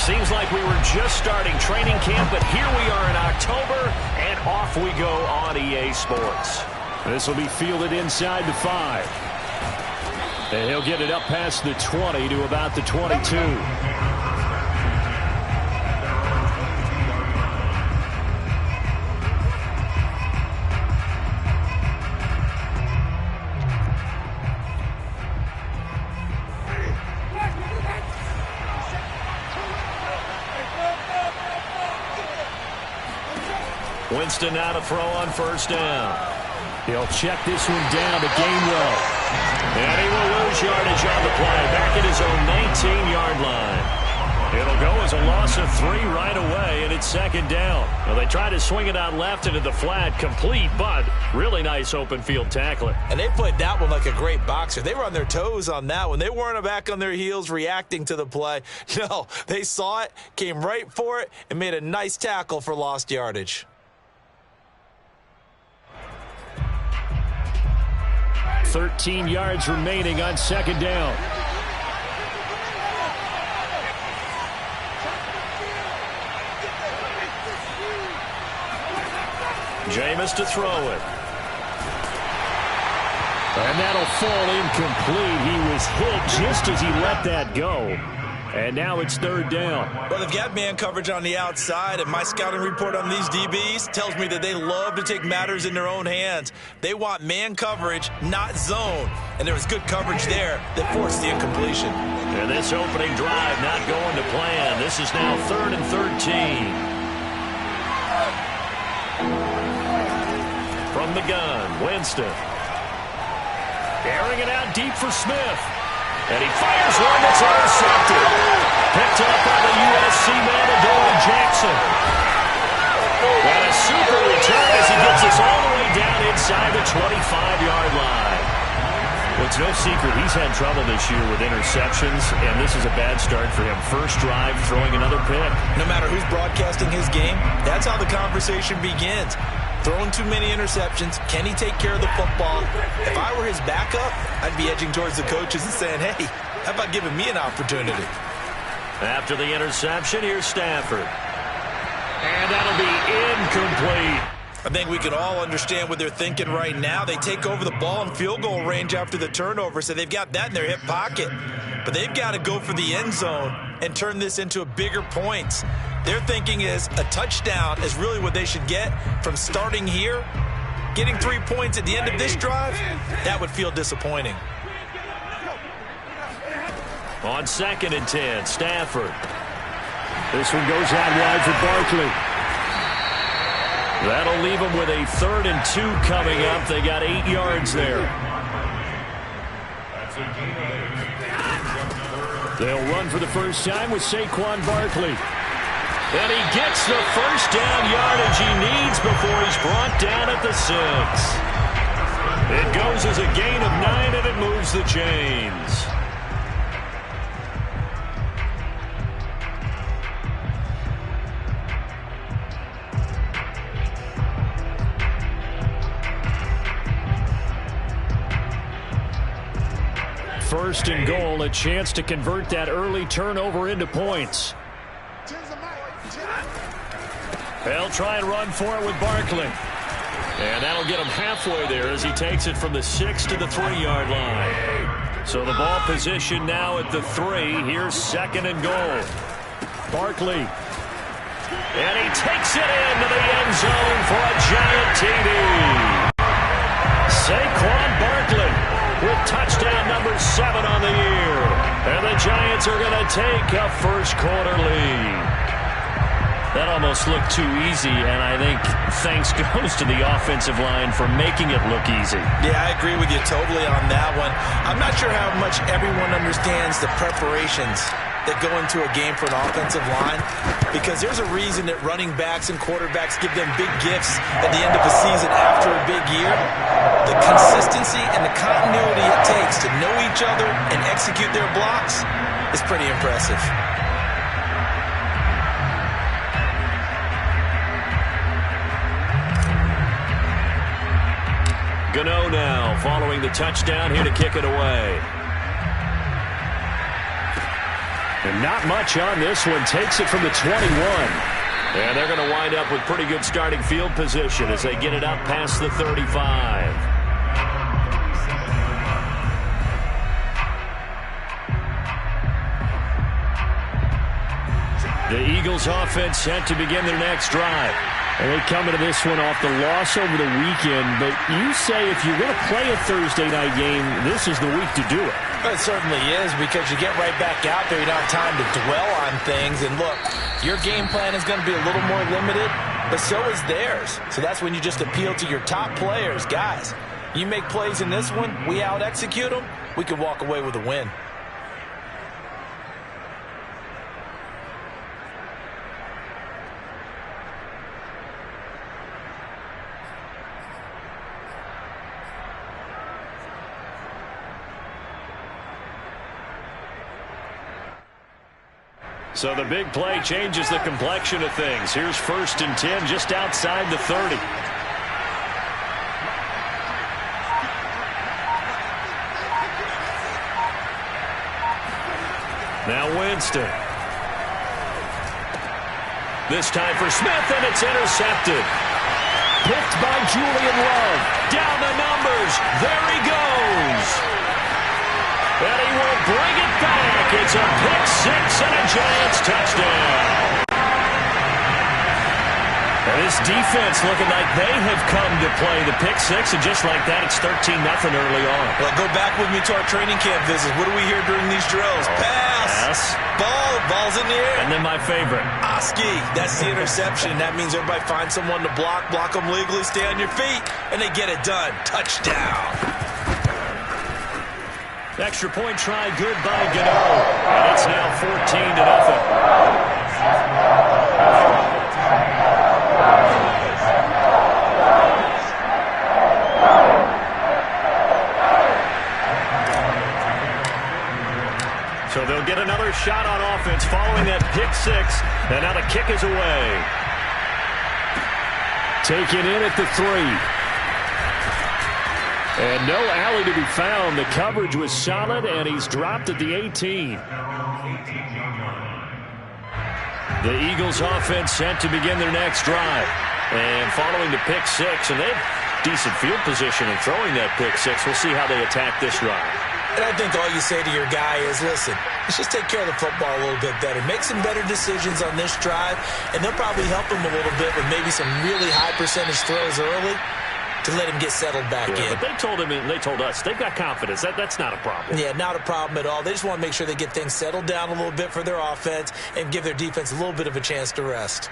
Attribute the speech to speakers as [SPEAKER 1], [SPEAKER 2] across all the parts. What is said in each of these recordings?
[SPEAKER 1] Seems like we were just starting training camp, but here we are in October, and off we go on EA Sports.
[SPEAKER 2] This will be fielded inside the 5. And he'll get it up past the 20 to about the 22.
[SPEAKER 1] Winston now to throw on first down.
[SPEAKER 2] He'll check this one down to Gainwell.
[SPEAKER 1] And he will lose yardage on the play, back at his own 19-yard line. It'll go as a loss of 3 right away, and it's second down. Well, they tried to swing it out left into the flat, complete, but really nice open field tackling.
[SPEAKER 3] And they played that one like a great boxer. They were on their toes on that one. They weren't back on their heels reacting to the play. No, they saw it, came right for it, and made a nice tackle for lost yardage.
[SPEAKER 2] 13 yards remaining on second down.
[SPEAKER 1] Jameis to throw it.
[SPEAKER 2] And that'll fall incomplete. He was hit just as he let that go. And now it's third down.
[SPEAKER 3] Well, they've got man coverage on the outside, and my scouting report on these DBs tells me that they love to take matters in their own hands. They want man coverage, not zone. And there was good coverage there that forced the incompletion.
[SPEAKER 1] And this opening drive not going to plan. This is now 3rd and 13. From the gun, Winston. Airing it out deep for Smith. And he fires one that's intercepted. Picked up by the USC man, Adoree Jackson. And a super return as he gets us all the way down inside the 25-yard line. Well, it's no secret he's had trouble this year with interceptions, and this is a bad start for him. First drive, throwing another pick.
[SPEAKER 3] No matter who's broadcasting his game, that's how the conversation begins. Throwing too many interceptions. Can he take care of the football? If I were his backup, I'd be edging towards the coaches and saying, hey, how about giving me an opportunity?
[SPEAKER 1] After the interception, here's Stafford. And that'll be incomplete.
[SPEAKER 3] I think we can all understand what they're thinking right now. They take over the ball in field goal range after the turnover, so they've got that in their hip pocket. But they've got to go for the end zone and turn this into a bigger points. Their thinking is a touchdown is really what they should get from starting here. Getting 3 points at the end of this drive, that would feel disappointing.
[SPEAKER 1] On 2nd and 10, Stafford.
[SPEAKER 2] This one goes out wide for Barkley.
[SPEAKER 1] That'll leave them with a 3rd and 2 coming up. They got 8 yards there.
[SPEAKER 2] They'll run for the first time with Saquon Barkley.
[SPEAKER 1] And he gets the first down yardage he needs before he's brought down at the 6. It goes as a gain of 9, and it moves the chains.
[SPEAKER 2] First and goal, a chance to convert that early turnover into points.
[SPEAKER 1] They'll try and run for it with Barkley. And that'll get him halfway there as he takes it from the 6 to the 3-yard line. So the ball position now at the 3. Here's 2nd and goal. Barkley. And he takes it into the end zone for a giant TD. Saquon Barkley with touchdown number 7 on the year. And the Giants are going to take a first-quarter lead. That almost looked too easy, and I think thanks goes to the offensive line for making it look easy.
[SPEAKER 3] Yeah, I agree with you totally on that one. I'm not sure how much everyone understands the preparations that go into a game for an offensive line, because there's a reason that running backs and quarterbacks give them big gifts at the end of the season after a big year. The consistency and the continuity it takes to know each other and execute their blocks is pretty impressive.
[SPEAKER 1] Gano now following the touchdown here to kick it away.
[SPEAKER 2] And not much on this one. Takes it from the 21.
[SPEAKER 1] And they're going to wind up with pretty good starting field position as they get it up past the 35.
[SPEAKER 2] The Eagles offense set to begin their next drive. And they come into this one off the loss over the weekend. But you say if you're going to play a Thursday night game, this is the week to do it.
[SPEAKER 3] It certainly is, because you get right back out there. You don't have time to dwell on things. And look, your game plan is going to be a little more limited, but so is theirs. So that's when you just appeal to your top players. Guys, you make plays in this one, we out-execute them, we can walk away with a win.
[SPEAKER 1] So the big play changes the complexion of things. Here's 1st and 10 just outside the 30. Now Winston. This time for Smith, and it's intercepted. Picked by Julian Love. Down the numbers. There he goes. And he will bring it back. It's a pick-6 and a Giants touchdown. And this defense looking like they have come to play the pick-6, and just like that, it's 13-0 early on.
[SPEAKER 3] Well, go back with me to our training camp visits. What do we hear during these drills? Pass. Ball's in the air.
[SPEAKER 1] And then my favorite.
[SPEAKER 3] Oski. That's the interception. That means everybody finds someone to block them legally, stay on your feet, and they get it done. Touchdown.
[SPEAKER 1] Extra point try good by Gano. And it's now 14-0. So they'll get another shot on offense following that pick-6. And now the kick is away.
[SPEAKER 2] Taken in at the 3. And no alley to be found. The coverage was solid, and he's dropped at the 18.
[SPEAKER 1] The Eagles offense set to begin their next drive. And following the pick-6, and they have decent field position in throwing that pick-6. We'll see how they attack this drive.
[SPEAKER 3] And I think all you say to your guy is, listen, let's just take care of the football a little bit better. Make some better decisions on this drive, and they'll probably help him a little bit with maybe some really high percentage throws early to let him get settled back in.
[SPEAKER 1] But they told him, and they told us, they've got confidence. That's not a problem.
[SPEAKER 3] Yeah, not a problem at all. They just want to make sure they get things settled down a little bit for their offense and give their defense a little bit of a chance to rest.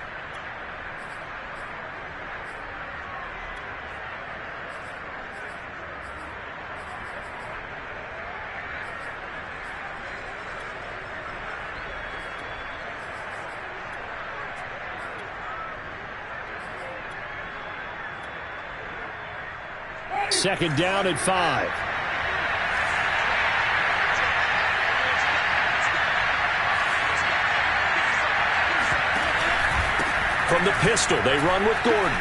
[SPEAKER 2] Second down at 5.
[SPEAKER 1] From the pistol, they run with Gordon.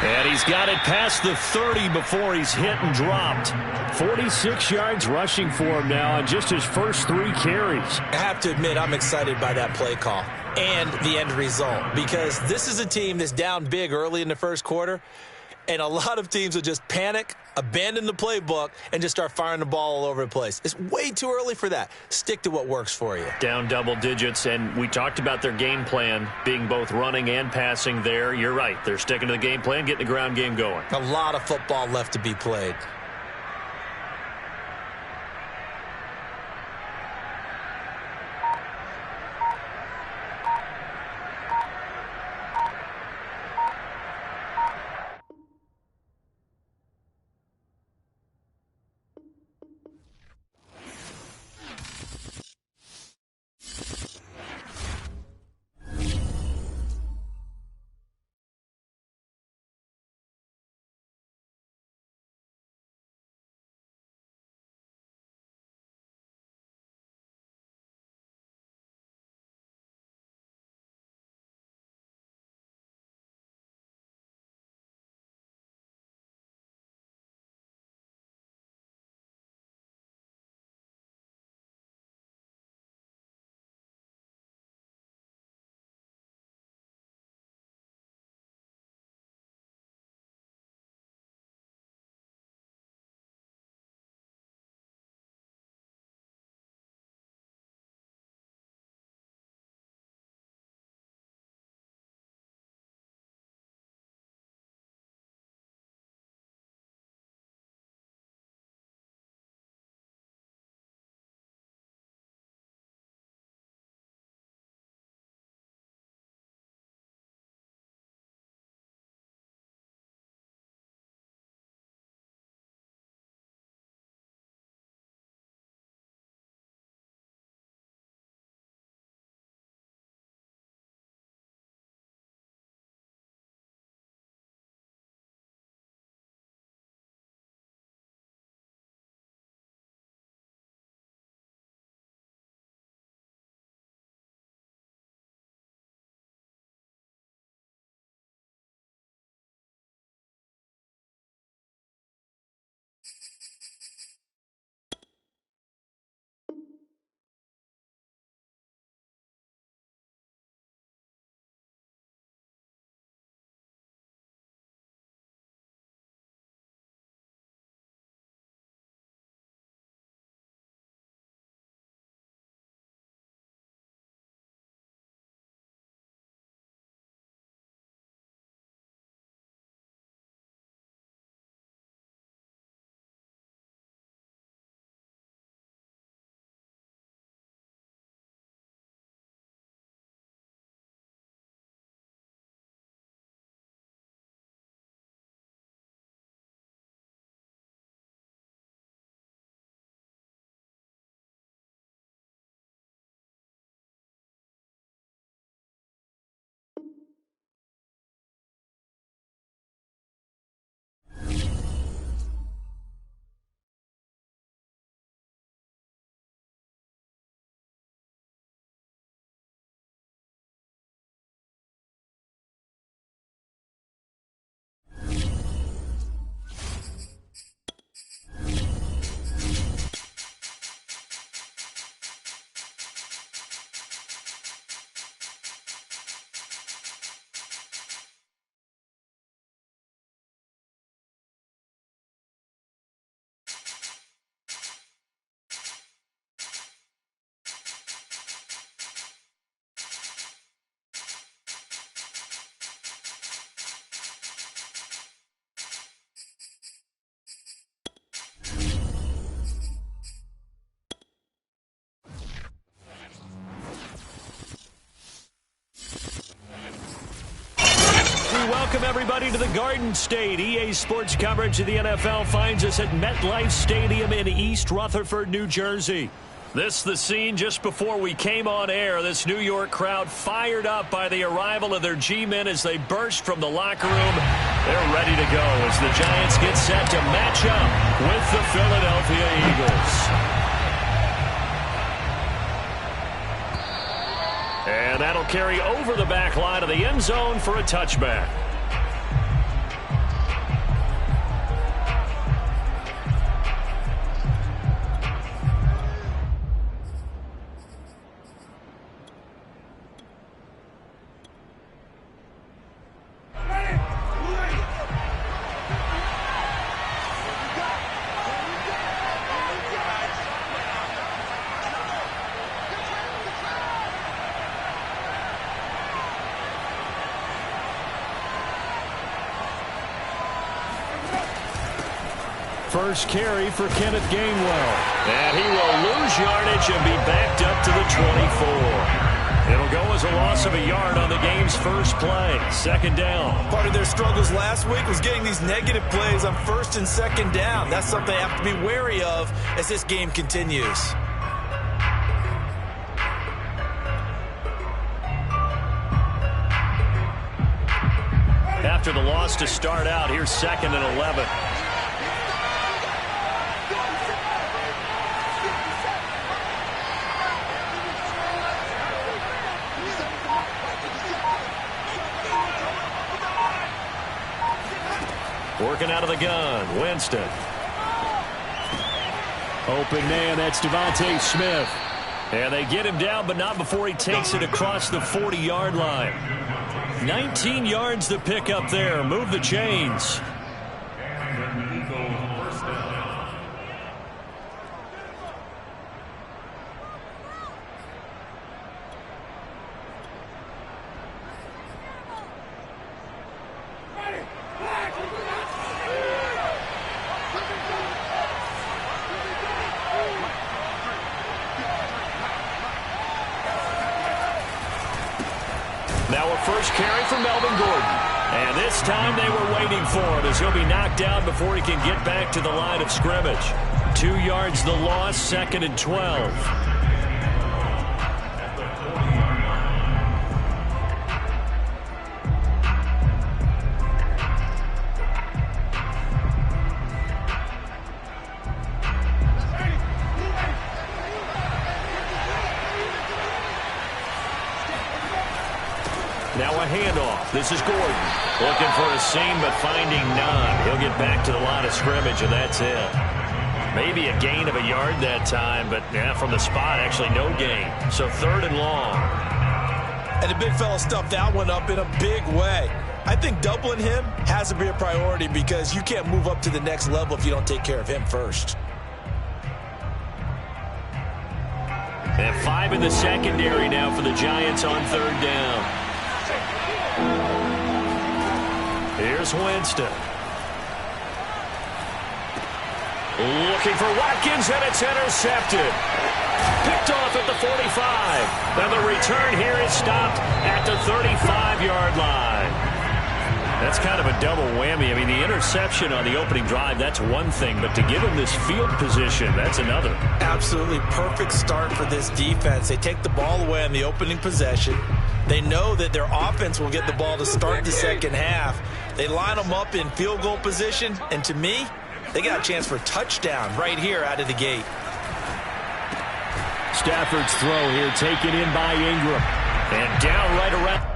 [SPEAKER 2] And he's got it past the 30 before he's hit and dropped. 46 yards rushing for him now on just his first 3 carries.
[SPEAKER 3] I have to admit, I'm excited by that play call and the end result, because this is a team that's down big early in the first quarter. And a lot of teams will just panic, abandon the playbook, and just start firing the ball all over the place. It's way too early for that. Stick to what works for you.
[SPEAKER 1] Down double digits, and we talked about their game plan being both running and passing there. You're right. They're sticking to the game plan, getting the ground game going.
[SPEAKER 3] A lot of football left to be played.
[SPEAKER 2] Welcome, everybody, to the Garden State. EA Sports coverage of the NFL finds us at MetLife Stadium in East Rutherford, New Jersey. This the scene just before we came on air. This New York crowd fired up by the arrival of their G-men as they burst from the locker room. They're ready to go as the Giants get set to match up with the Philadelphia Eagles. And that'll carry over the back line of the end zone for a touchback. First carry for Kenneth Gainwell. And he will lose yardage and be backed up to the 24. It'll go as a loss of a yard on the game's first play. Second down.
[SPEAKER 3] Part of their struggles last week was getting these negative plays on first and second down. That's something they have to be wary of as this game continues.
[SPEAKER 2] After the loss to start out, here's 2nd and 11. Working out of the gun, Winston. Open man, that's Devontae Smith. And they get him down, but not before he takes it across the 40-yard line. 19 yards to pick up there. Move the chains. Now a first carry for Melvin Gordon. And this time they were waiting for him as he'll be knocked down before he can get back to the line of scrimmage. 2 yards the loss, 2nd and 12. Now a handoff. This is Gordon. Looking for a seam, but finding none. He'll get back to the line of scrimmage, and that's it. Maybe a gain of a yard that time, but from the spot, actually no gain. So 3rd and long.
[SPEAKER 3] And the big fella stuffed that one up in a big way. I think doubling him has to be a priority because you can't move up to the next level if you don't take care of him first.
[SPEAKER 2] And 5 in the secondary now for the Giants on 3rd down. Here's Winston. Looking for Watkins, and it's intercepted. Picked off at the 45. And the return here is stopped at the 35-yard line. That's kind of a double whammy. I mean, the interception on the opening drive, that's one thing. But to give him this field position, that's another.
[SPEAKER 3] Absolutely perfect start for this defense. They take the ball away on the opening possession. They know that their offense will get the ball to start the second half. They line them up in field goal position, and to me, they got a chance for a touchdown right here out of the gate.
[SPEAKER 2] Stafford's throw here taken in by Ingram. And down right around.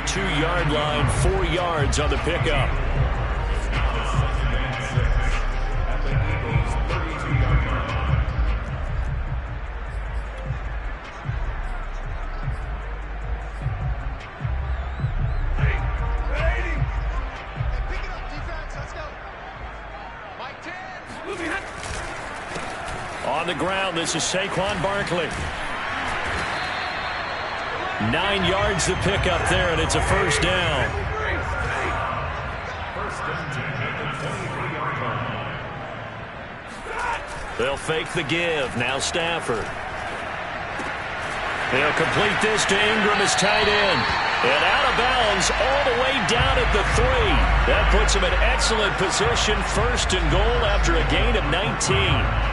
[SPEAKER 2] 32-yard line, 4 yards on the pickup. On the ground, this is Saquon Barkley. 9 yards to pick up there, and it's a first down. They'll fake the give. Now Stafford. They'll complete this to Ingram as tight end. And out of bounds all the way down at the 3. That puts him in excellent position. First and goal after a gain of 19.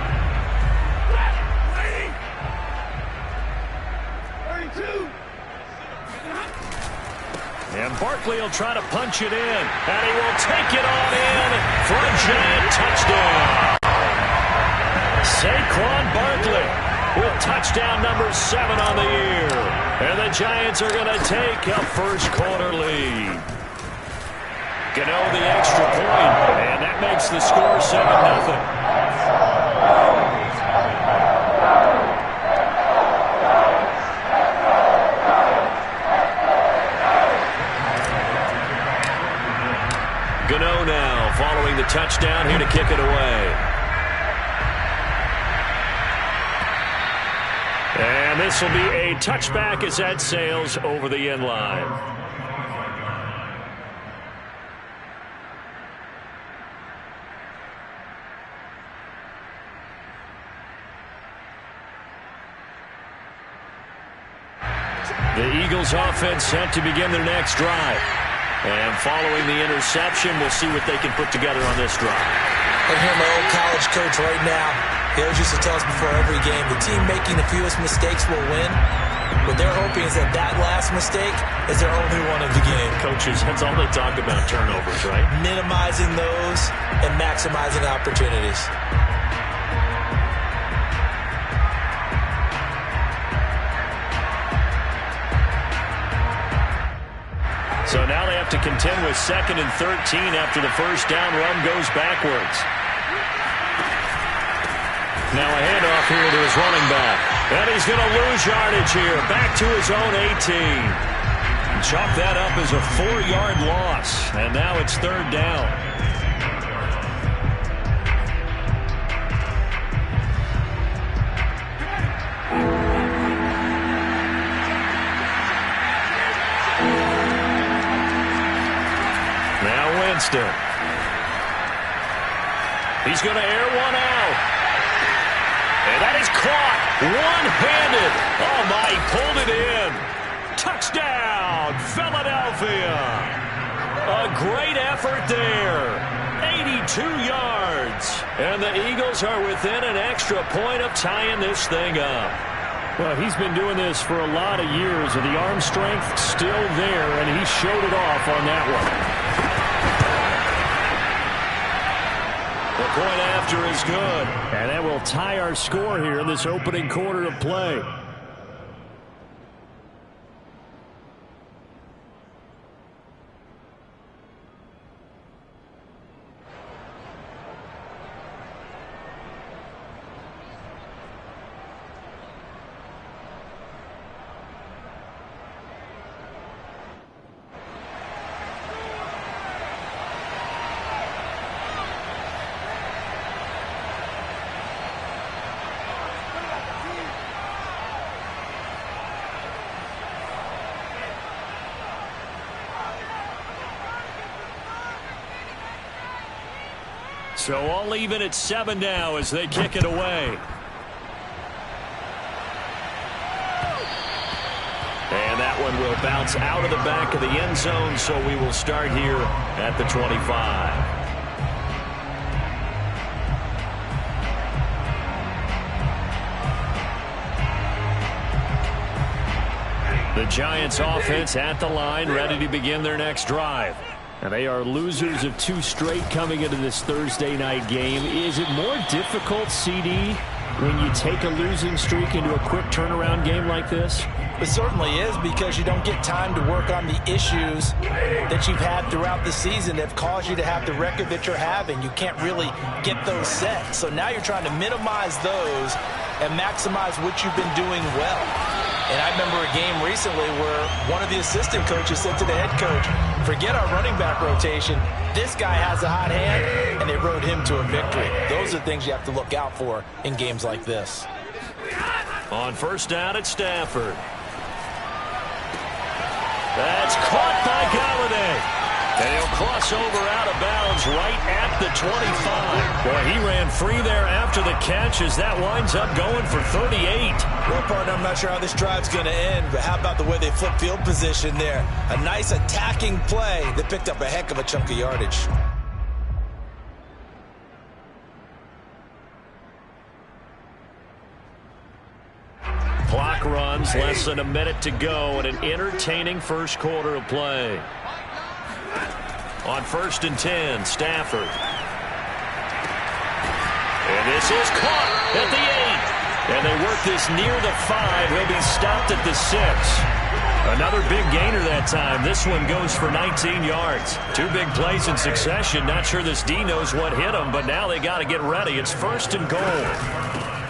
[SPEAKER 2] And Barkley will try to punch it in. And he will take it on in for a giant touchdown. Saquon Barkley with touchdown number 7 on the year. And the Giants are going to take a first-quarter lead. Gano the extra point, and that makes the score 7-0. Gano now following the touchdown here to kick it away. And this will be a touchback as that sails over the end line. The Eagles offense set to begin their next drive. And following the interception, we'll see what they can put together on this drive.
[SPEAKER 3] I hear my old college coach right now. He always used to tell us before every game, the team making the fewest mistakes will win. What they're hoping is that that last mistake is their only one of the game.
[SPEAKER 2] Coaches, that's all they talk about, turnovers, right?
[SPEAKER 3] Minimizing those and maximizing opportunities.
[SPEAKER 2] So now they have to contend with 2nd and 13 after the first down run goes backwards. Now a handoff here to his running back. And he's going to lose yardage here. Back to his own 18. Chalk that up as a 4-yard loss. And now it's 3rd down. Winston. He's going to air one out. And that is caught one-handed. Oh, my, he pulled it in. Touchdown, Philadelphia. A great effort there. 82 yards. And the Eagles are within an extra point of tying this thing up. Well, he's been doing this for a lot of years, and the arm strength still there, and he showed it off on that one. The point after is good. And that will tie our score here in this opening quarter of play. So all even at 7 now as they kick it away. And that one will bounce out of the back of the end zone, so we will start here at the 25. The Giants offense at the line, ready to begin their next drive. And they are losers of 2 straight coming into this Thursday night game. Is it more difficult, CD, when you take a losing streak into a quick turnaround game like this?
[SPEAKER 3] It certainly is, because you don't get time to work on the issues that you've had throughout the season that have caused you to have the record that you're having. You can't really get those set. So now you're trying to minimize those and maximize what you've been doing well. And I remember a game recently where one of the assistant coaches said to the head coach, forget our running back rotation. This guy has a hot hand, and they rode him to a victory. Those are things you have to look out for in games like this.
[SPEAKER 2] On first down at Stafford. That's caught by Galladay. And he'll cross over out of bounds right at the 25. Boy, he ran free there after the catch as that winds up going for 38.
[SPEAKER 3] Well, partner, I'm not sure how this drive's going to end, but how about the way they flip field position there? A nice attacking play that picked up a heck of a chunk of yardage.
[SPEAKER 2] Clock runs, less than a minute to go, and an entertaining first quarter of play. On first and 10, Stafford. And this is caught at the 8. And they work this near the 5. He'll be stopped at the 6. Another big gainer that time. This one goes for 19 yards. Two big plays in succession. Not sure this D knows what hit him, but now they got to get ready. It's first and goal.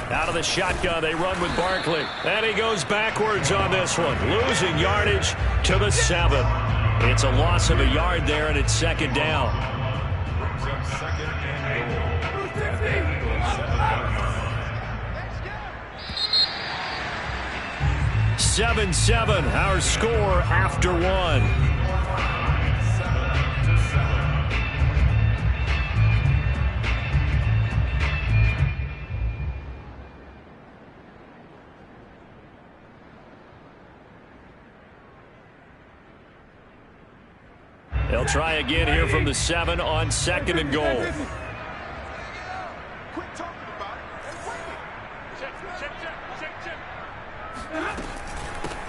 [SPEAKER 2] Out of the shotgun, they run with Barkley. And he goes backwards on this one. Losing yardage to the 7. It's a loss of a yard there, and it's second down. 7-7, our score after one. They'll try again here from the 7 on second and goal.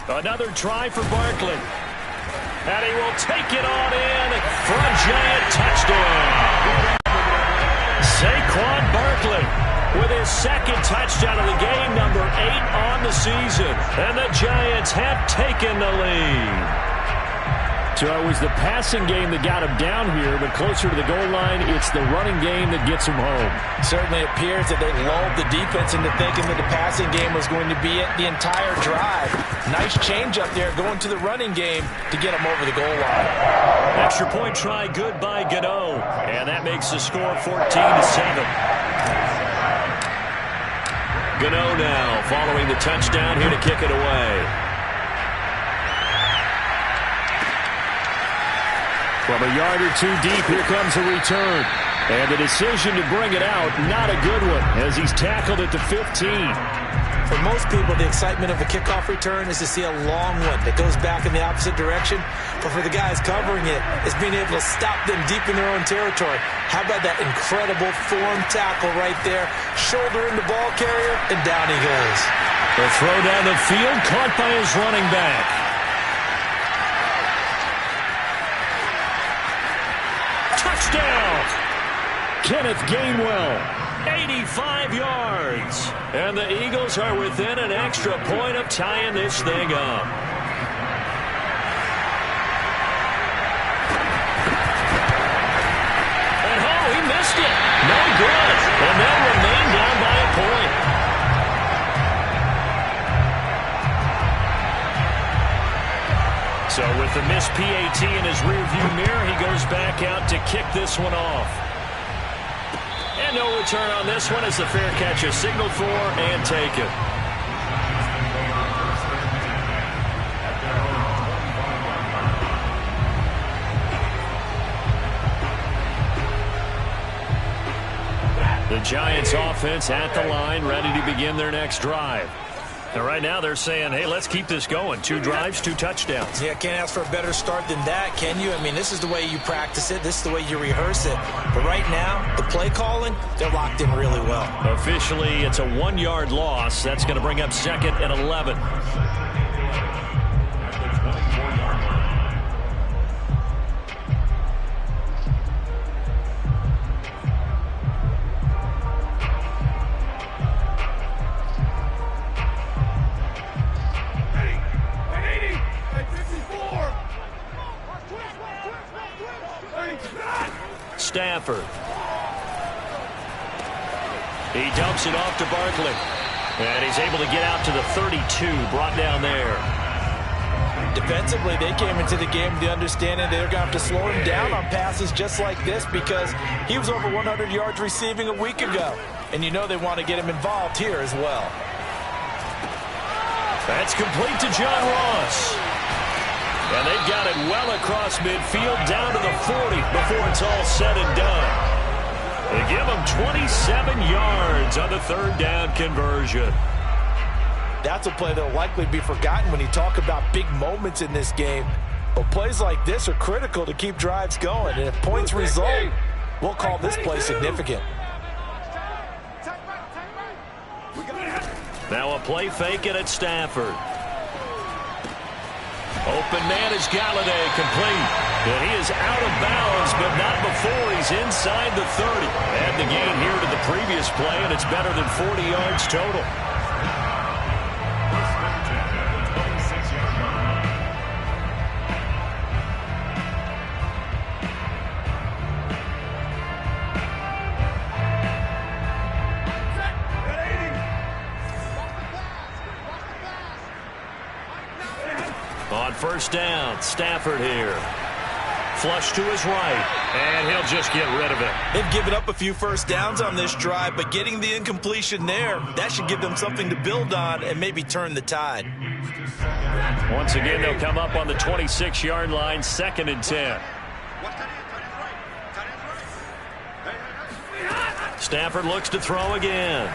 [SPEAKER 2] Another try for Barkley. And he will take it on in for a giant touchdown. Saquon Barkley with his second touchdown of the game, number 8 on the season. And the Giants have taken the lead. So it was the passing game that got him down here, but closer to the goal line, it's the running game that gets him home.
[SPEAKER 3] Certainly appears that they lulled the defense into thinking that the passing game was going to be it the entire drive. Nice change up there going to the running game to get him over the goal line.
[SPEAKER 2] Extra point try, good by Gano. And that makes the score 14-7. Gano now following the touchdown here to kick it away. From a yard or two deep, here comes a return. And the decision to bring it out, not a good one, as he's tackled at the 15.
[SPEAKER 3] For most people, the excitement of a kickoff return is to see a long one that goes back in the opposite direction. But for the guys covering it, it's being able to stop them deep in their own territory. How about that incredible form tackle right there? Shoulder in the ball carrier, and down he goes.
[SPEAKER 2] The throw down the field, caught by his running back. Touchdown! Kenneth Gainwell, 85 yards. And the Eagles are within an extra point of tying this thing up. And oh, he missed it. No good. And they'll remain down by a point. So with the missed PAT in his rearview mirror, he goes back out to kick this one off. And no return on this one as the fair catch is signaled for and taken. The Giants offense at the line, ready to begin their next drive. And right now they're saying, hey, let's keep this going. 2 drives, 2 touchdowns.
[SPEAKER 3] Yeah, can't ask for a better start than that, can you? I mean, this is the way you practice it. This is the way you rehearse it. But right now, the play calling, they're locked in really well.
[SPEAKER 2] Officially, it's a 1-yard loss. That's going to bring up second and 11. Stafford. He dumps it off to Barkley. And he's able to get out to the 32, brought down there.
[SPEAKER 3] Defensively, they came into the game with the understanding they're going to have to slow him down on passes just like this because he was over 100 yards receiving a week ago. And you know they want to get him involved here as well.
[SPEAKER 2] That's complete to John Ross. And they've got it well across midfield down to the 40 before it's all said and done. They give him 27 yards on the third down conversion.
[SPEAKER 3] That's a play that will likely be forgotten when you talk about big moments in this game. But plays like this are critical to keep drives going. And if points result, we'll call this play significant.
[SPEAKER 2] Now a play fake it at Stafford. Open man is Galladay, complete. And he is out of bounds, but not before he's inside the 30. And the gain here to the previous play, and it's better than 40 yards total. On first down, Stafford here. Flush to his right, and he'll just get rid of it.
[SPEAKER 3] They've given up a few first downs on this drive, but getting the incompletion there, that should give them something to build on and maybe turn the tide.
[SPEAKER 2] Once again, they'll come up on the 26-yard line, 2nd and 10. Stafford looks to throw again.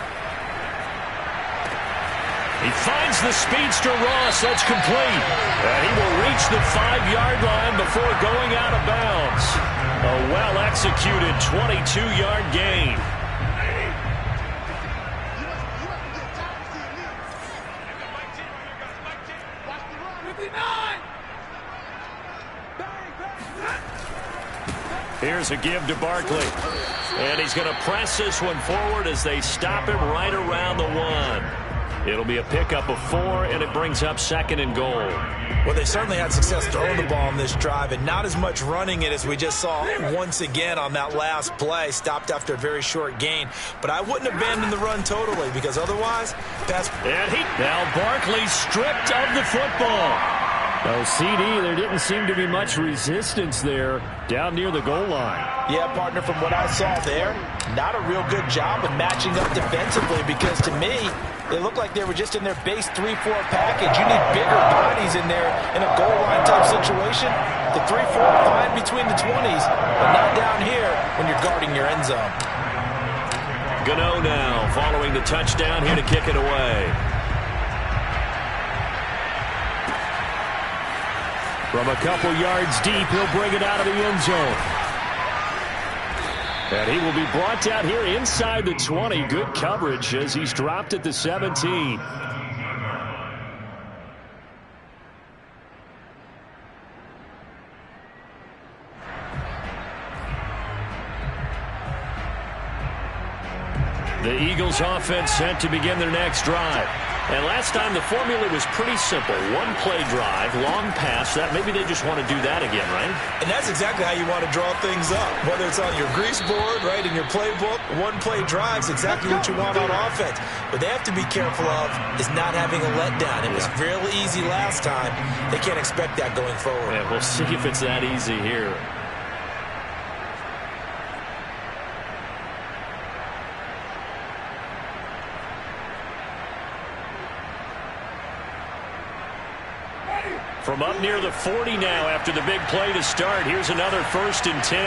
[SPEAKER 2] He finds the speedster Ross. That's complete. And he will reach the 5-yard line before going out of bounds. A well-executed 22-yard gain. Here's a give to Barkley. And he's going to press this one forward as they stop him right around the 1. It'll be a pickup of 4, and it brings up 2nd and goal.
[SPEAKER 3] Well, they certainly had success throwing the ball on this drive, and not as much running it as we just saw once again on that last play. Stopped after a very short gain. But I wouldn't abandon the run totally, because otherwise,
[SPEAKER 2] now Barkley stripped of the football. Oh, CD, there didn't seem to be much resistance there down near the goal line.
[SPEAKER 3] Yeah, partner, from what I saw there, not a real good job of matching up defensively, because to me, they looked like they were just in their base 3-4 package. You need bigger bodies in there in a goal line type situation. The 3-4 fine between the 20s, but not down here when you're guarding your end zone.
[SPEAKER 2] Gano now following the touchdown here to kick it away. From a couple yards deep, he'll bring it out of the end zone. And he will be brought down here inside the 20. Good coverage as he's dropped at the 17. The Eagles offense set to begin their next drive. And last time the formula was pretty simple. One play drive, long pass. That maybe they just want to do that again, right?
[SPEAKER 3] And that's exactly how you want to draw things up. Whether it's on your grease board, right, in your playbook, one play drive is exactly what you want on offense. What they have to be careful of is not having a letdown. It was real easy last time. They can't expect that going forward.
[SPEAKER 2] Yeah, we'll see if it's that easy here. From up near the 40 now after the big play to start. Here's another 1st and 10.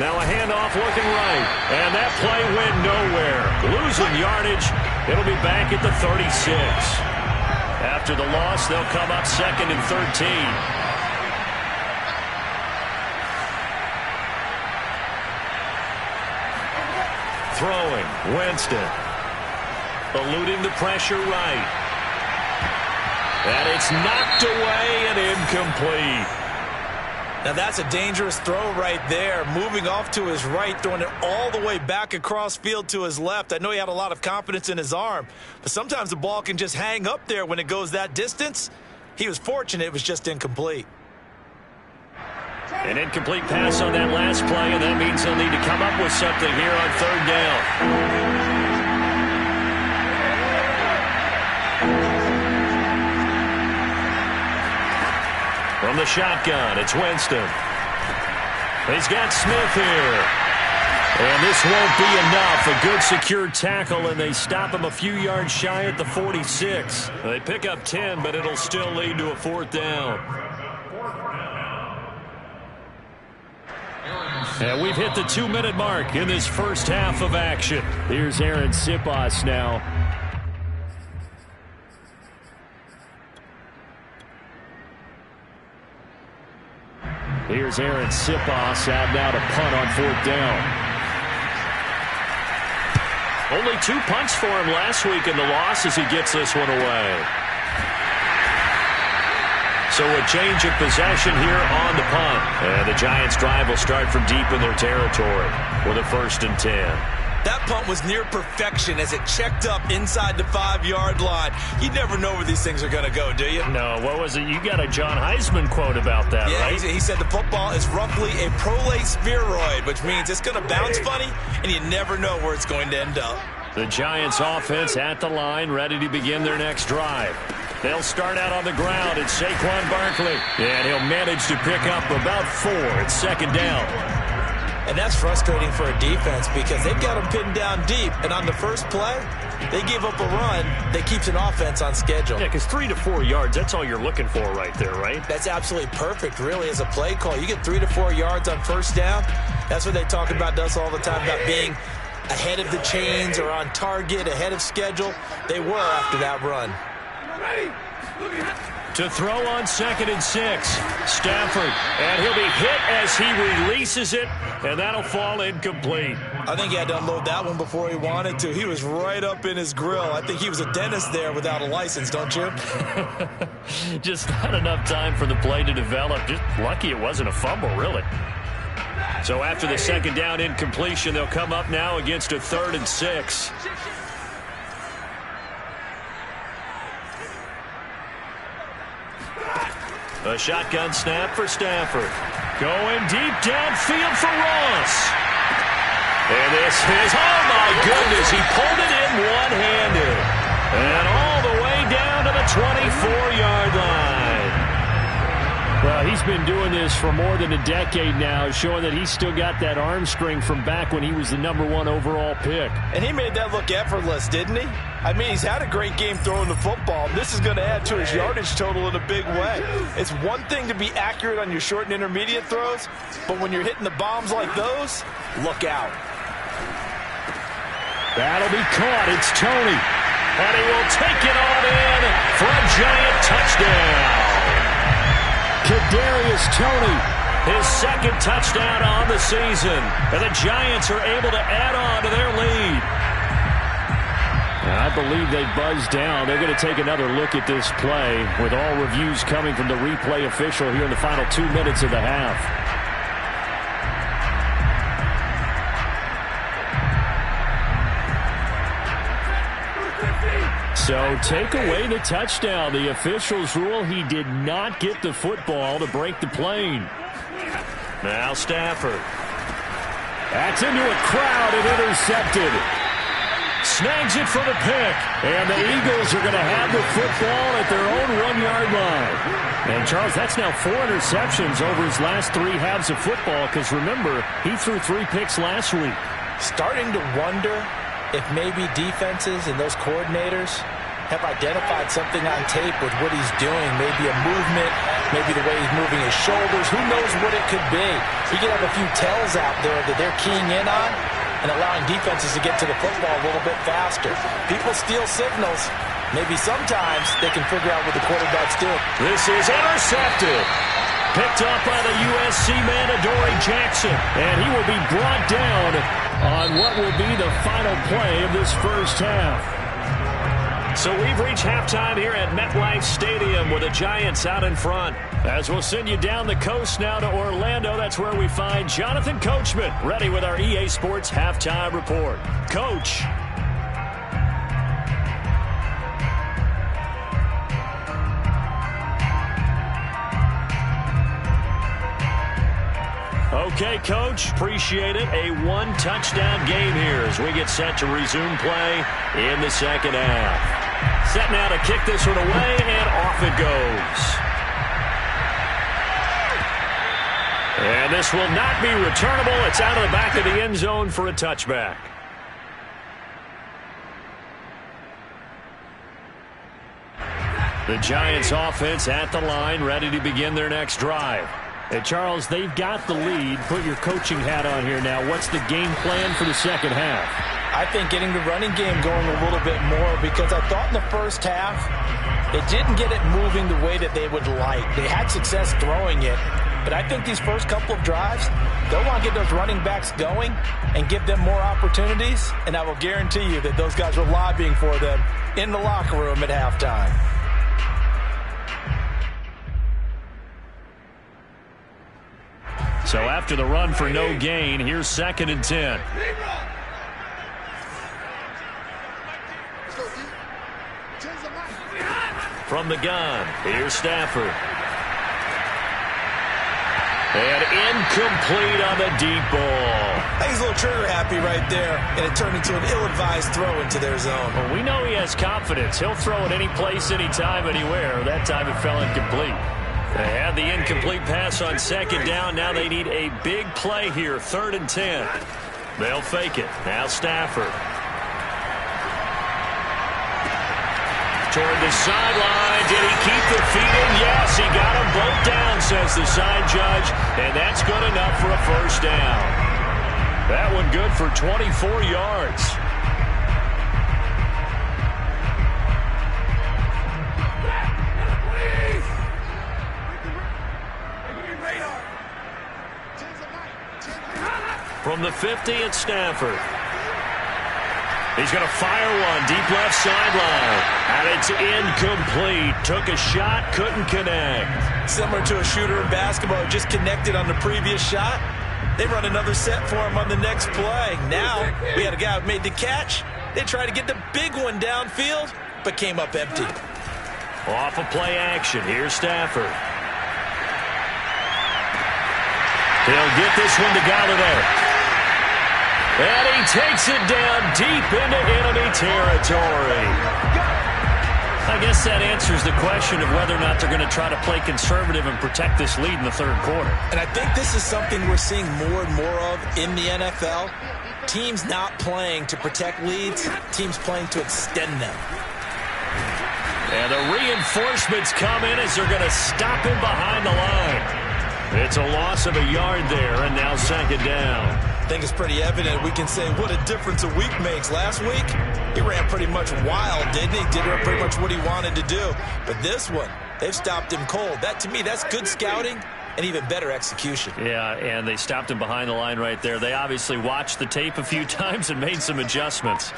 [SPEAKER 2] Now a handoff looking right. And that play went nowhere. Losing yardage. It'll be back at the 36. After the loss, they'll come up 2nd and 13. Throwing, Winston. Eluding the pressure right. And it's knocked away and incomplete.
[SPEAKER 3] Now that's a dangerous throw right there. Moving off to his right, throwing it all the way back across field to his left. I know he had a lot of confidence in his arm, but sometimes the ball can just hang up there when it goes that distance. He was fortunate it was just incomplete.
[SPEAKER 2] An incomplete pass on that last play, and that means he'll need to come up with something here on third down. From the shotgun, it's Winston. He's got Smith here. And this won't be enough. A good secure tackle, and they stop him a few yards shy at the 46. They pick up 10, but it'll still lead to a fourth down. And we've hit the 2-minute mark in this first half of action. Here's Aaron Sipos now. Here's Aaron Sipos out now to punt on fourth down. Only 2 punts for him last week in the loss as he gets this one away. So a change of possession here on the punt. And the Giants' drive will start from deep in their territory with a 1st and 10.
[SPEAKER 3] That punt was near perfection as it checked up inside the 5-yard line. You never know where these things are going to go, do you?
[SPEAKER 2] No, what was it? You got a John Heisman quote about that,
[SPEAKER 3] yeah,
[SPEAKER 2] right?
[SPEAKER 3] He said the football is roughly a prolate spheroid, which means it's going to bounce funny, and you never know where it's going to end up.
[SPEAKER 2] The Giants' offense at the line, ready to begin their next drive. They'll start out on the ground. It's Saquon Barkley, and he'll manage to pick up about 4 at 2nd down.
[SPEAKER 3] And that's frustrating for a defense because they've got them pinned down deep, and on the first play, they give up a run that keeps an offense on schedule.
[SPEAKER 2] Yeah, because 3 to 4 yards, that's all you're looking for right there, right?
[SPEAKER 3] That's absolutely perfect, really, as a play call. You get 3 to 4 yards on first down. That's what they talk about us all the time, about being ahead of the chains or on target, ahead of schedule. They were after that run.
[SPEAKER 2] To throw on 2nd and 6, Stafford, and he'll be hit as he releases it, and that'll fall incomplete.
[SPEAKER 3] I think he had to unload that one before he wanted to. He was right up in his grill. I think he was a dentist there without a license, don't you?
[SPEAKER 2] Just not enough time for the play to develop. Just lucky it wasn't a fumble, really. So after the 2nd down incompletion, they'll come up now against a 3rd and 6. A shotgun snap for Stafford. Going deep downfield for Ross. And this is, oh my goodness, he pulled it in one-handed. And all the way down to the 24-yard line. Well, he's been doing this for more than a decade now, showing that he's still got that arm strength from back when he was the #1 overall pick.
[SPEAKER 3] And he made that look effortless, didn't he? I mean, he's had a great game throwing the football. This is going to add to his yardage total in a big way. It's one thing to be accurate on your short and intermediate throws, but when you're hitting the bombs like those, look out.
[SPEAKER 2] That'll be caught. It's Tony. And he will take it on in for a giant touchdown. Kadarius Toney, his 2nd touchdown on the season. And the Giants are able to add on to their lead. I believe they buzzed down. They're going to take another look at this play with all reviews coming from the replay official here in the final 2 minutes of the half. So take away the touchdown. The officials rule he did not get the football to break the plane. Now Stafford. That's into a crowd and intercepted. Snags it for the pick. And the Eagles are going to have the football at their own 1-yard line. And, Charles, that's now 4 interceptions over his last 3 halves of football because, remember, he threw 3 picks last week.
[SPEAKER 3] Starting to wonder if maybe defenses and those coordinators have identified something on tape with what he's doing. Maybe a movement, maybe the way he's moving his shoulders. Who knows what it could be? He could have a few tells out there that they're keying in on and allowing defenses to get to the football a little bit faster. People steal signals. Maybe sometimes they can figure out what the quarterback's doing.
[SPEAKER 2] This is intercepted. Picked up by the USC man, Adoree Jackson. And he will be brought down on what will be the final play of this first half. So we've reached halftime here at MetLife Stadium with the Giants out in front. As we'll send you down the coast now to Orlando, that's where we find Jonathan Coachman, ready with our EA Sports Halftime Report. Coach. Okay, Coach, appreciate it. A one-touchdown game here as we get set to resume play in the second half. Set now to kick this one away, and off it goes. And this will not be returnable. It's out of the back of the end zone for a touchback. The Giants offense at the line, ready to begin their next drive. Hey, Charles, they've got the lead. Put your coaching hat on here now. What's the game plan for the second half?
[SPEAKER 3] I think getting the running game going a little bit more, because I thought in the first half they didn't get it moving the way that they would like. They had success throwing it, but I think these first couple of drives, they'll want to get those running backs going and give them more opportunities, and I will guarantee you that those guys were lobbying for them in the locker room at halftime.
[SPEAKER 2] So after the run for no gain, here's 2nd and 10. From the gun, here's Stafford. And incomplete on the deep ball.
[SPEAKER 3] He's a little trigger happy right there, and it turned into an ill-advised throw into their zone.
[SPEAKER 2] Well, we know he has confidence. He'll throw it any place, anytime, anywhere. That time it fell incomplete. They had the incomplete pass on 2nd down. Now they need a big play here, 3rd and 10. They'll fake it. Now Stafford. Toward the sideline. Did he keep the feet in? Yes, he got them both down, says the side judge. And that's good enough for a first down. That one good for 24 yards. From the 50, it's Stafford. He's going to fire one deep left sideline. And it's incomplete. Took a shot, couldn't connect.
[SPEAKER 3] Similar to a shooter in basketball who just connected on the previous shot. They run another set for him on the next play. Now, we had a guy who made the catch. They tried to get the big one downfield, but came up empty.
[SPEAKER 2] Off of play action. Here's Stafford. He'll get this one to Galladay. And he takes it down deep into enemy territory. I guess that answers the question of whether or not they're going to try to play conservative and protect this lead in the 3rd quarter.
[SPEAKER 3] And I think this is something we're seeing more and more of in the NFL. Teams not playing to protect leads, teams playing to extend them.
[SPEAKER 2] And the reinforcements come in as they're going to stop him behind the line. It's a loss of a yard there, and now 2nd down.
[SPEAKER 3] I think it's pretty evident. We can say what a difference a week makes. Last week, he ran pretty much wild, didn't he? Did pretty much what he wanted to do. But this one, they've stopped him cold. That, to me, that's good scouting and even better execution.
[SPEAKER 2] Yeah, and they stopped him behind the line right there. They obviously watched the tape a few times and made some adjustments.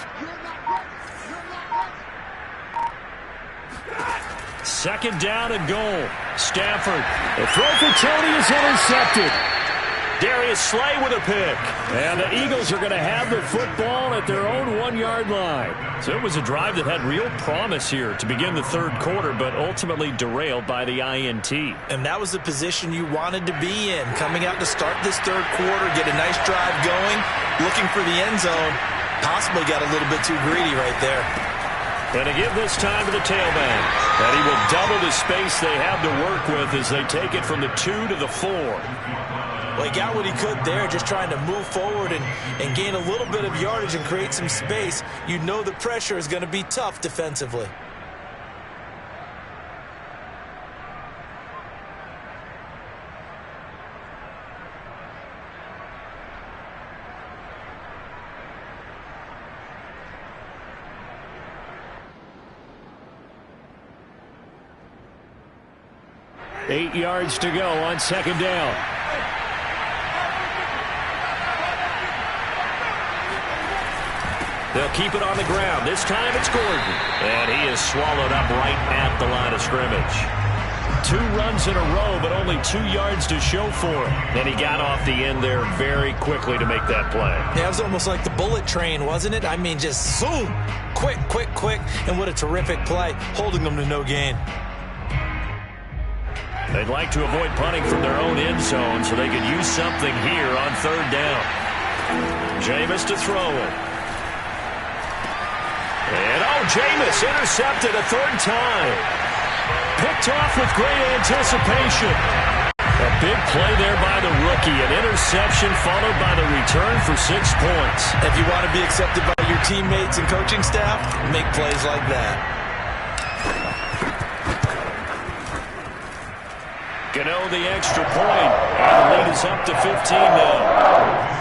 [SPEAKER 2] 2nd down and goal. Stafford. The throw for Tony is intercepted. Darius Slay with a pick. And the Eagles are going to have the football at their own 1-yard line. So it was a drive that had real promise here to begin the 3rd quarter, but ultimately derailed by the INT.
[SPEAKER 3] And that was the position you wanted to be in. Coming out to start this 3rd quarter, get a nice drive going, looking for the end zone. Possibly got a little bit too greedy right there.
[SPEAKER 2] And to give this time to the tailback. And he will double the space they have to work with as they take it from the 2 to the 4.
[SPEAKER 3] Well, he got what he could there, just trying to move forward and gain a little bit of yardage and create some space. You know the pressure is going to be tough defensively.
[SPEAKER 2] Eight yards to go on 2nd down. They'll keep it on the ground. This time it's Gordon. And he is swallowed up right at the line of scrimmage. 2 runs in a row, but only 2 yards to show for him. And he got off the end there very quickly to make that play.
[SPEAKER 3] Yeah, it was almost like the bullet train, wasn't it? I mean, just zoom. Quick, quick, quick. And what a terrific play, holding them to no gain.
[SPEAKER 2] They'd like to avoid punting from their own end zone so they could use something here on 3rd down. Jameis to throw it. And, Jameis intercepted a 3rd time. Picked off with great anticipation. A big play there by the rookie. An interception followed by the return for 6 points.
[SPEAKER 3] If you want to be accepted by your teammates and coaching staff, make plays like that.
[SPEAKER 2] Gano the extra point. And the lead is up to 15 now.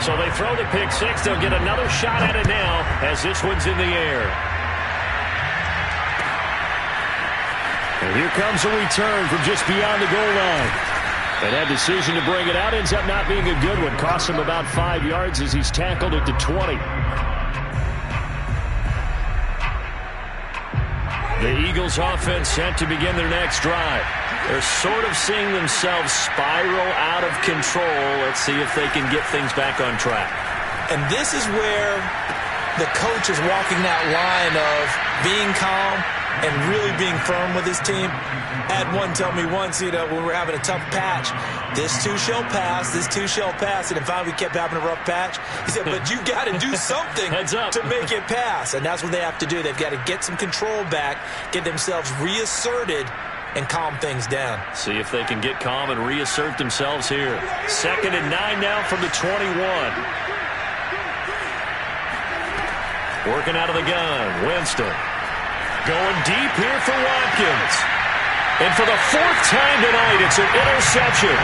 [SPEAKER 2] So they throw the pick 6. They'll get another shot at it now as this one's in the air. And here comes a return from just beyond the goal line. And that decision to bring it out ends up not being a good one. Costs him about 5 yards as he's tackled at the 20. The Eagles offense set to begin their next drive. They're sort of seeing themselves spiral out of control. Let's see if they can get things back on track.
[SPEAKER 3] And this is where the coach is walking that line of being calm and really being firm with his team. I had one tell me once, when we were having a tough patch, this too shall pass, this too shall pass. And finally we kept having a rough patch. He said, but you got to do something to make it pass. And that's what they have to do. They've got to get some control back, get themselves reasserted, and calm things down.
[SPEAKER 2] See if they can get calm and reassert themselves here. 2nd and 9 now from the 21. Working out of the gun. Winston. Going deep here for Watkins. And for the 4th time tonight, it's an interception.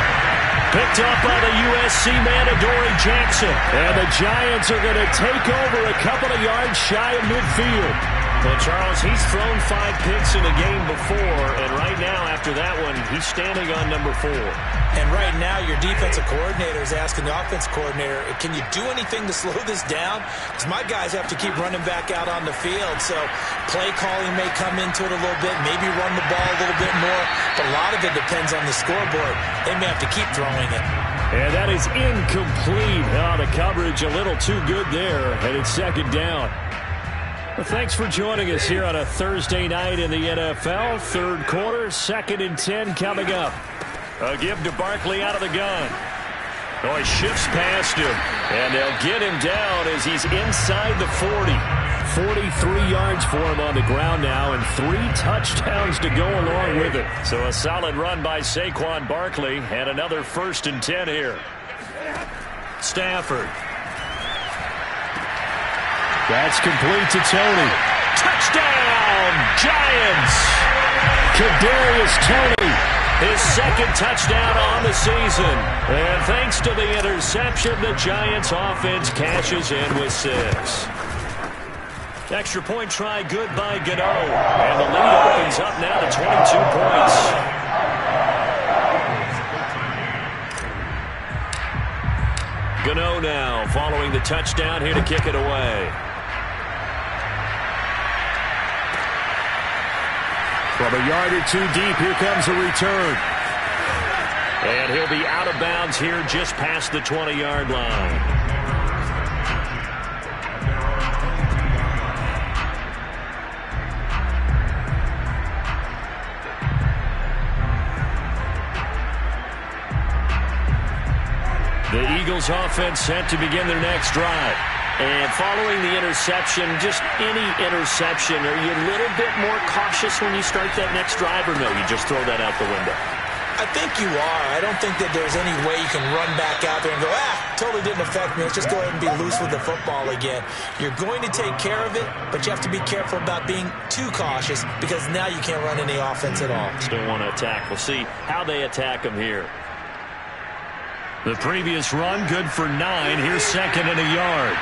[SPEAKER 2] Picked up by the USC man, Adoree Jackson. And the Giants are going to take over a couple of yards shy of midfield. Well, Charles, he's thrown 5 picks in a game before, and right now, after that one, he's standing on number 4.
[SPEAKER 3] And right now, your defensive coordinator is asking the offensive coordinator, can you do anything to slow this down? Because my guys have to keep running back out on the field, so play calling may come into it a little bit, maybe run the ball a little bit more, but a lot of it depends on the scoreboard. They may have to keep throwing it.
[SPEAKER 2] And that is incomplete. The coverage a little too good there, and it's 2nd down. Well, thanks for joining us here on a Thursday night in the NFL. 3rd quarter, 2nd and 10 coming up. A give to Barkley out of the gun. He shifts past him, and they'll get him down as he's inside the 40. 43 yards for him on the ground now, and 3 touchdowns to go along with it. So a solid run by Saquon Barkley, and another 1st and 10 here. Stafford. That's complete to Tony. Touchdown, Giants! Kadarius Toney, his 2nd touchdown on the season. And thanks to the interception, the Giants offense cashes in with 6. Extra point try good by Gano. And the lead opens up now to 22 points. Gano now following the touchdown here to kick it away. From a yard or 2 deep, here comes a return. And he'll be out of bounds here just past the 20-yard line. The Eagles offense set to begin their next drive. And following the interception, just any interception, are you a little bit more cautious when you start that next drive, or no, you just throw that out the window?
[SPEAKER 3] I think you are. I don't think that there's any way you can run back out there and go, totally didn't affect me. Let's just go ahead and be loose with the football again. You're going to take care of it, but you have to be careful about being too cautious because now you can't run any offense at all.
[SPEAKER 2] Still want to attack. We'll see how they attack him here. The previous run, good for 9. Here's 2nd and a yard.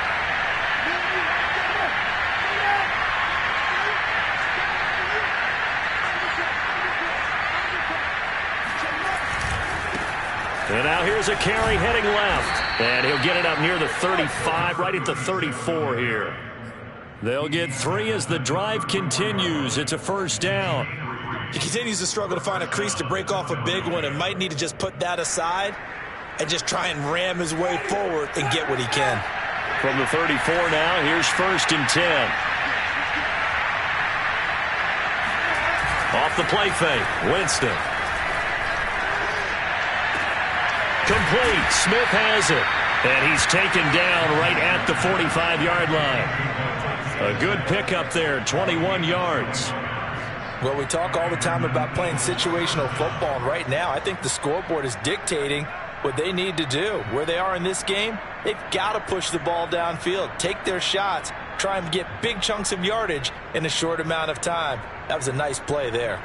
[SPEAKER 2] And now here's a carry heading left. And he'll get it up near the 35, right at the 34 here. They'll get 3 as the drive continues. It's a first down.
[SPEAKER 3] He continues to struggle to find a crease to break off a big one and might need to just put that aside and just try and ram his way forward and get what he can.
[SPEAKER 2] From the 34 now, here's 1st and 10. Off the play fake, Winston. Complete. Smith has it. And he's taken down right at the 45-yard line. A good pickup there, 21 yards.
[SPEAKER 3] Well, we talk all the time about playing situational football, and right now I think the scoreboard is dictating what they need to do. Where they are in this game, they've got to push the ball downfield, take their shots, try and get big chunks of yardage in a short amount of time. That was a nice play there.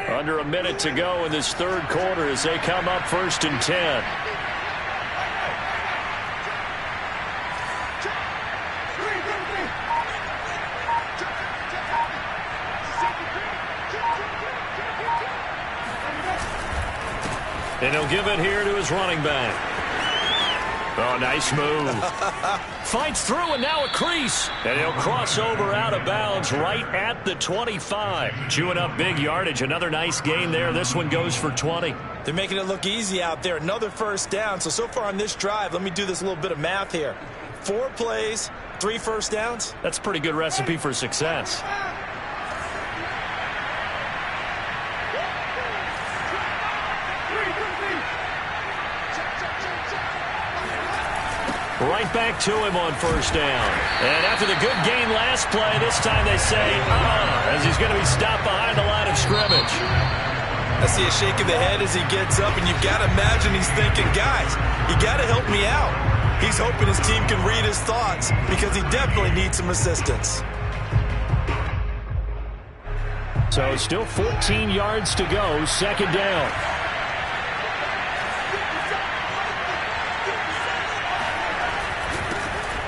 [SPEAKER 2] Under a minute to go in this third quarter as they come up 1st and 10. And he'll give it here to his running back. Oh, nice move. Fights through, and now a crease. And he'll cross over out of bounds right at the 25. Chewing up big yardage. Another nice gain there. This one goes for 20.
[SPEAKER 3] They're making it look easy out there. Another first down. So far on this drive, let me do this little bit of math here. 4 plays, 3 first downs.
[SPEAKER 2] That's a pretty good recipe for success. Right back to him on 1st down. And after the good gain last play, this time they say, as he's going to be stopped behind the line of scrimmage.
[SPEAKER 3] I see a shake of the head as he gets up, and you've got to imagine he's thinking, guys, you got to help me out. He's hoping his team can read his thoughts because he definitely needs some assistance.
[SPEAKER 2] So still 14 yards to go, 2nd down.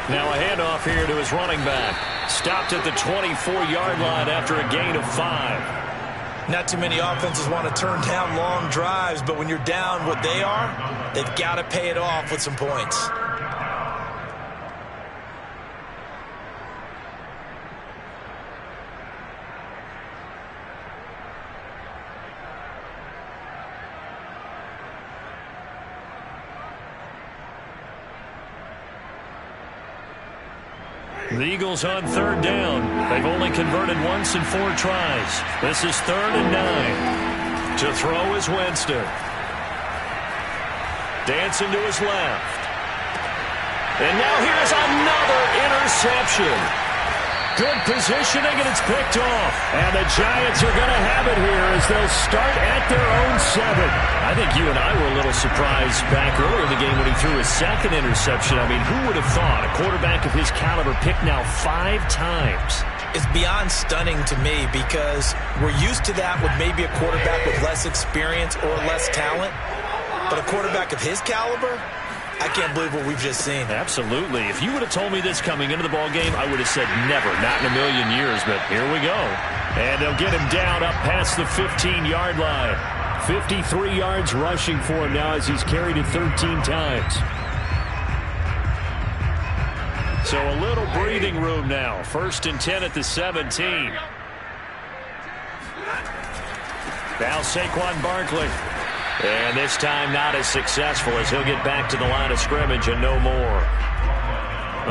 [SPEAKER 2] Now a handoff here to his running back. Stopped at the 24-yard line after a gain of 5.
[SPEAKER 3] Not too many offenses want to turn down long drives, but when you're down what they are, they've got to pay it off with some points.
[SPEAKER 2] The Eagles on 3rd down. They've only converted once in 4 tries. This is 3rd and 9. To throw is Winston. Dancing to his left. And now here's another interception. Good positioning, and it's picked off. And the Giants are going to have it here as they'll start at their own 7. I think you and I were a little surprised back earlier in the game when he threw his 2nd interception. I mean, who would have thought a quarterback of his caliber picked now 5 times?
[SPEAKER 3] It's beyond stunning to me because we're used to that with maybe a quarterback with less experience or less talent. But a quarterback of his caliber, I can't believe what we've just seen.
[SPEAKER 2] Absolutely. If you would have told me this coming into the ball game, I would have said never, not in a million years. But here we go. And they'll get him down up past the 15-yard line. 53 yards rushing for him now as he's carried it 13 times. So a little breathing room now. 1st and 10 at the 17. Now Saquon Barkley. And this time not as successful as he'll get back to the line of scrimmage and no more.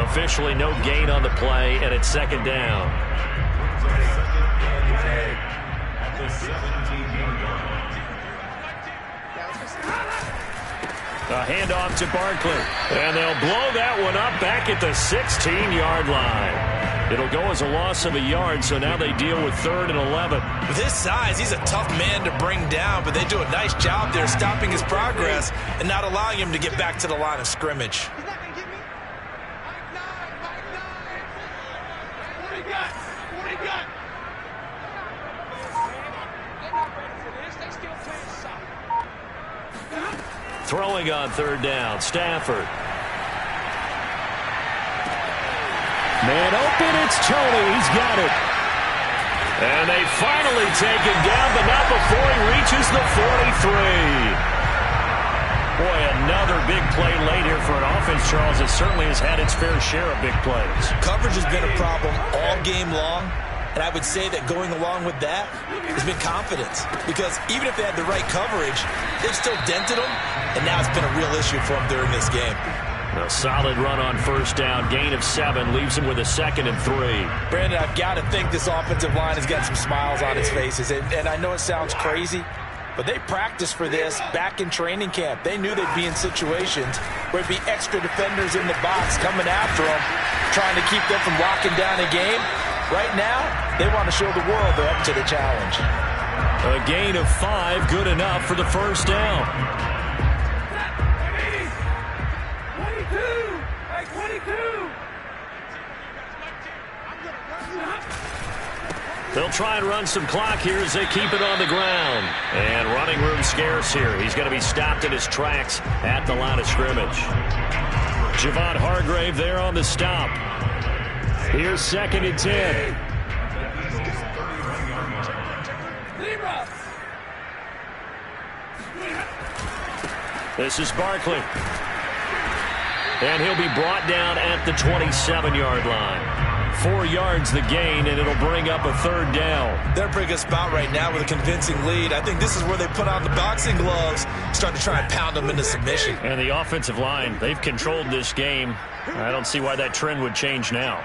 [SPEAKER 2] Officially no gain on the play, and it's 2nd down. A handoff to Barkley. And they'll blow that one up back at the 16-yard line. It'll go as a loss of a yard, so now they deal with 3rd and 11.
[SPEAKER 3] With his size, he's a tough man to bring down, but they do a nice job there stopping his progress and not allowing him to get back to the line of scrimmage.
[SPEAKER 2] Throwing on 3rd down, Stafford. Man open, it's Tony. He's got it. And they finally take him down, but not before he reaches the 43. play late here for an offense, Charles, that certainly has had its fair share of big plays.
[SPEAKER 3] Coverage has been a problem all game long, and I would say that going along with that has been confidence. Because even if they had the right coverage, they've still dented them, and now it's been a real issue for them during this game.
[SPEAKER 2] A solid run on first down. Gain of 7 leaves him with a 2nd and 3.
[SPEAKER 3] Brandon, I've got to think this offensive line has got some smiles on its faces. And I know it sounds crazy, but they practiced for this back in training camp. They knew they'd be in situations where it'd be extra defenders in the box coming after them, trying to keep them from locking down a game. Right now, they want to show the world they're up to the challenge.
[SPEAKER 2] A gain of 5, good enough for the first down. They'll try and run some clock here as they keep it on the ground. And running room scarce here. He's going to be stopped in his tracks at the line of scrimmage. Javon Hargrave there on the stop. Here's 2nd and 10. This is Barkley. And he'll be brought down at the 27-yard line. 4 yards the gain, and it'll bring up a 3rd down.
[SPEAKER 3] They're in a pretty good spot right now with a convincing lead. I think this is where they put on the boxing gloves, start to try and pound them into submission.
[SPEAKER 2] And the offensive line, they've controlled this game. I don't see why that trend would change now.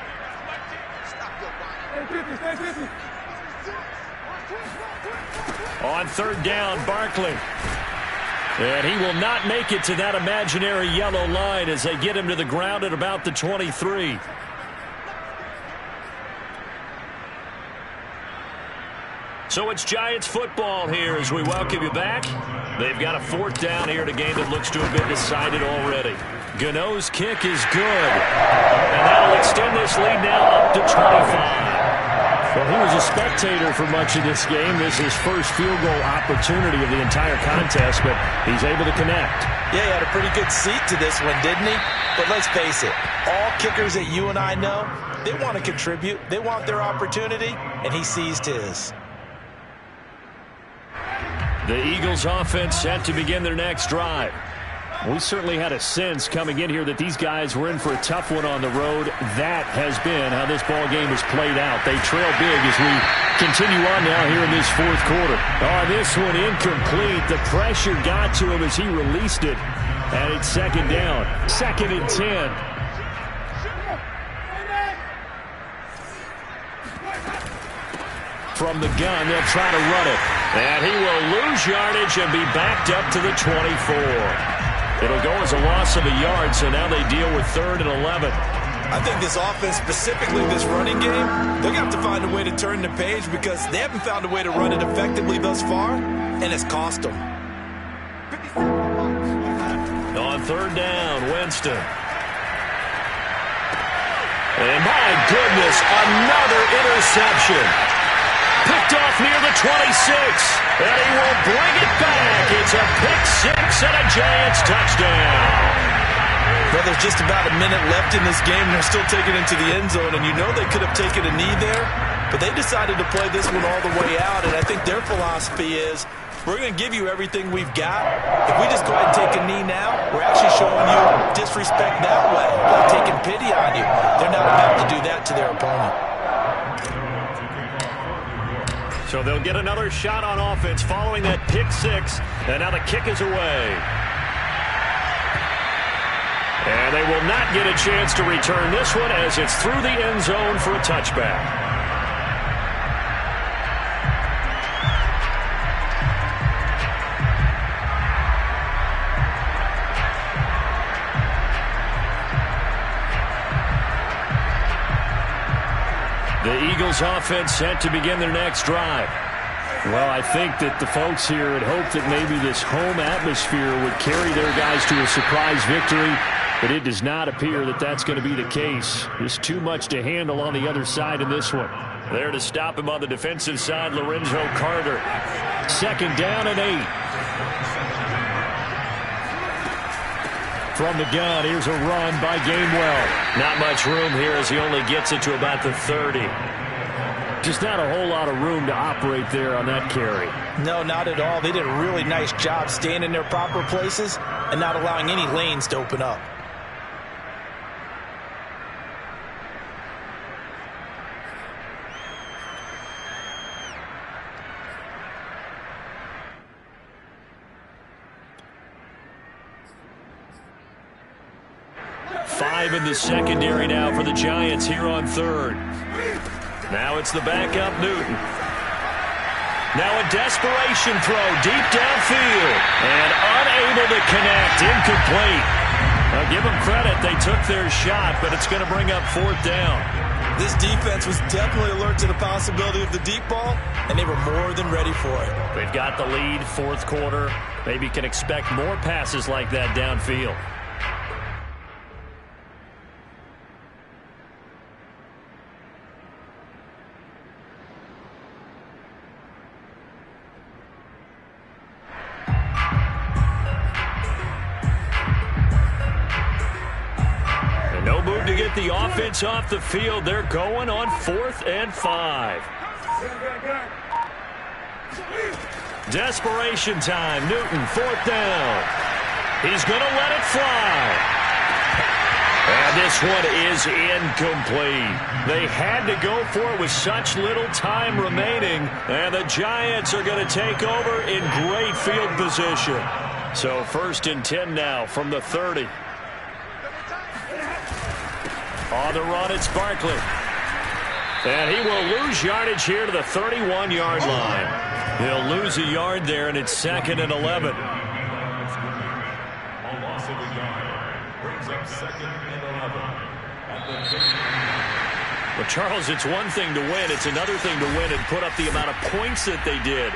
[SPEAKER 2] On 3rd down, Barkley. And he will not make it to that imaginary yellow line as they get him to the ground at about the 23. So it's Giants football here as we welcome you back. They've got a 4th down here in a game that looks to have been decided already. Gano's kick is good. And that'll extend this lead now up to 25. Well, he was a spectator for much of this game. This is his first field goal opportunity of the entire contest, but he's able to connect.
[SPEAKER 3] Yeah, he had a pretty good seat to this one, didn't he? But let's face it, all kickers that you and I know, they want to contribute. They want their opportunity, and he seized his.
[SPEAKER 2] The Eagles offense set to begin their next drive. We certainly had a sense coming in here that these guys were in for a tough one on the road. That has been how this ball game has played out. They trail big as we continue on now here in this 4th quarter. Oh, this one incomplete. The pressure got to him as he released it. And it's 2nd down. 2nd and 10. From the gun, they'll try to run it. And he will lose yardage and be backed up to the 24. It'll go as a loss of a yard, so now they deal with 3rd and 11.
[SPEAKER 3] I think this offense, specifically this running game, they're going to have to find a way to turn the page because they haven't found a way to run it effectively thus far, and it's cost them.
[SPEAKER 2] On 3rd down, Winston. And my goodness, another interception. Picked off near the 26, and he will bring it back. It's a pick 6 and a Giants touchdown.
[SPEAKER 3] Well, there's just about a minute left in this game. They're still taking it to the end zone, and you know they could have taken a knee there, but they decided to play this one all the way out, and I think their philosophy is, we're going to give you everything we've got. If we just go ahead and take a knee now, we're actually showing you disrespect that way, like taking pity on you. They're not about to do that to their opponent.
[SPEAKER 2] So they'll get another shot on offense following that pick 6, and now the kick is away. And they will not get a chance to return this one as it's through the end zone for a touchback. The Eagles offense set to begin their next drive. Well, I think that the folks here had hoped that maybe this home atmosphere would carry their guys to a surprise victory, but it does not appear that that's going to be the case. There's too much to handle on the other side in this one. There to stop him on the defensive side, Lorenzo Carter. 2nd down and 8. From the gun, here's a run by Gainwell. Not much room here as he only gets it to about the 30. Just not a whole lot of room to operate there on that carry.
[SPEAKER 3] No, not at all. They did a really nice job staying in their proper places and not allowing any lanes to open up.
[SPEAKER 2] Five in the secondary now for the Giants here on third. Now it's the backup Newton. Now a desperation throw deep downfield. And unable to connect. Incomplete. Now give them credit. They took their shot, but it's going to bring up fourth down.
[SPEAKER 3] This defense was definitely alert to the possibility of the deep ball, and they were more than ready for it.
[SPEAKER 2] They've got the lead, fourth quarter. Maybe can expect more passes like that downfield. To get the offense off the field, they're going on 4th and 5. Desperation time. Newton, 4th down. He's going to let it fly. And this one is incomplete. They had to go for it with such little time remaining, and the Giants are going to take over in great field position. So 1st and 10 now from the 30. On the run, it's Barkley. And he will lose yardage here to the 31-yard line. He'll lose a yard there, and it's 2nd and 11. Well, Charles, it's one thing to win. It's another thing to win and put up the amount of points that they did.